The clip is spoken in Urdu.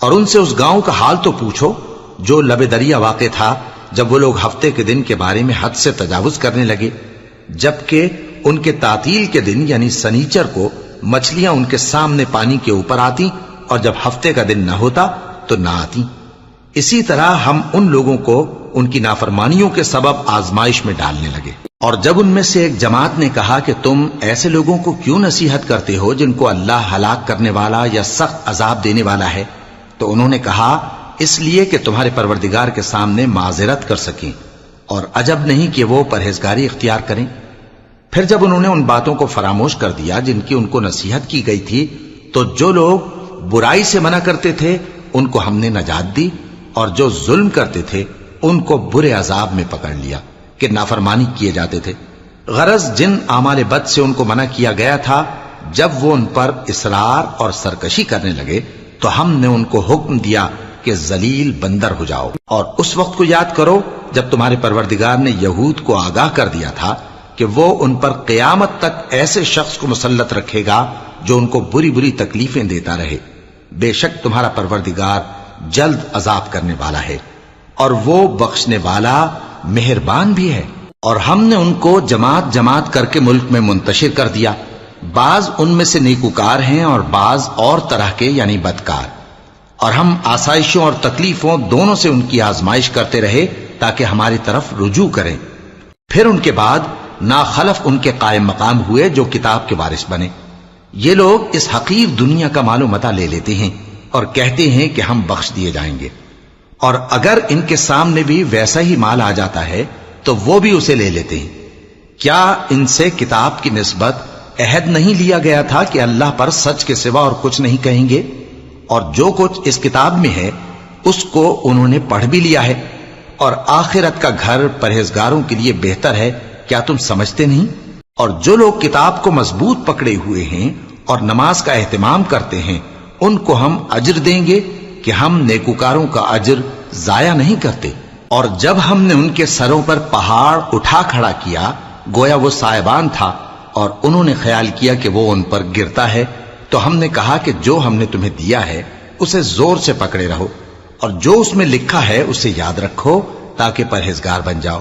اور ان سے اس گاؤں کا حال تو پوچھو جو لب دریا واقع تھا، جب وہ لوگ ہفتے کے دن کے بارے میں حد سے تجاوز کرنے لگے، جبکہ ان کے تعطیل کے دن یعنی سنیچر کو مچھلیاں ان کے سامنے پانی کے اوپر آتی، اور جب ہفتے کا دن نہ ہوتا تو نہ آتی۔ اسی طرح ہم ان لوگوں کو ان کی نافرمانیوں کے سبب آزمائش میں ڈالنے لگے۔ اور جب ان میں سے ایک جماعت نے کہا کہ تم ایسے لوگوں کو کیوں نصیحت کرتے ہو جن کو اللہ ہلاک کرنے والا یا سخت عذاب دینے والا ہے، تو انہوں نے کہا اس لیے کہ تمہارے پروردگار کے سامنے معذرت کر سکیں، اور عجب نہیں کہ وہ پرہیزگاری اختیار کریں۔ پھر جب انہوں نے ان باتوں کو فراموش کر دیا جن کی ان کو نصیحت کی گئی تھی، تو جو لوگ برائی سے منع کرتے تھے ان کو ہم نے نجات دی، اور جو ظلم کرتے تھے ان کو برے عذاب میں پکڑ لیا کہ نافرمانی کیے جاتے تھے۔ غرض جن اعمال بد سے ان کو منع کیا گیا تھا، جب وہ ان پر اصرار اور سرکشی کرنے لگے تو ہم نے ان کو حکم دیا کہ ذلیل بندر ہو جاؤ۔ اور اس وقت کو یاد کرو جب تمہارے پروردگار نے یہود کو آگاہ کر دیا تھا کہ وہ ان پر قیامت تک ایسے شخص کو مسلط رکھے گا جو ان کو بری بری تکلیفیں دیتا رہے۔ بے شک تمہارا پروردگار جلد عذاب کرنے والا ہے، اور وہ بخشنے والا مہربان بھی ہے۔ اور ہم نے ان کو جماعت جماعت کر کے ملک میں منتشر کر دیا، بعض ان میں سے نیکوکار ہیں اور بعض اور طرح کے یعنی بدکار، اور ہم آسائشوں اور تکلیفوں دونوں سے ان کی آزمائش کرتے رہے تاکہ ہماری طرف رجوع کریں۔ پھر ان کے بعد ناخلف ان کے قائم مقام ہوئے جو کتاب کے وارث بنے۔ یہ لوگ اس حقیر دنیا کا مال و متاع لے لیتے ہیں اور کہتے ہیں کہ ہم بخش دیے جائیں گے، اور اگر ان کے سامنے بھی ویسا ہی مال آ جاتا ہے تو وہ بھی اسے لے لیتے ہیں۔ کیا ان سے کتاب کی نسبت عہد نہیں لیا گیا تھا کہ اللہ پر سچ کے سوا اور کچھ نہیں کہیں گے؟ اور جو کچھ اس کتاب میں ہے اس کو انہوں نے پڑھ بھی لیا ہے، اور آخرت کا گھر پرہیزگاروں کے لیے بہتر ہے، کیا تم سمجھتے نہیں؟ اور جو لوگ کتاب کو مضبوط پکڑے ہوئے ہیں اور نماز کا اہتمام کرتے ہیں ان کو ہم اجر دیں گے کہ ہم نیکوکاروں کا اجر ضائع نہیں کرتے۔ اور جب ہم نے ان کے سروں پر پہاڑ اٹھا کھڑا کیا گویا وہ سائبان تھا، اور انہوں نے خیال کیا کہ وہ ان پر گرتا ہے، تو ہم نے کہا کہ جو ہم نے تمہیں دیا ہے اسے زور سے پکڑے رہو، اور جو اس میں لکھا ہے اسے یاد رکھو تاکہ پرہیزگار بن جاؤ۔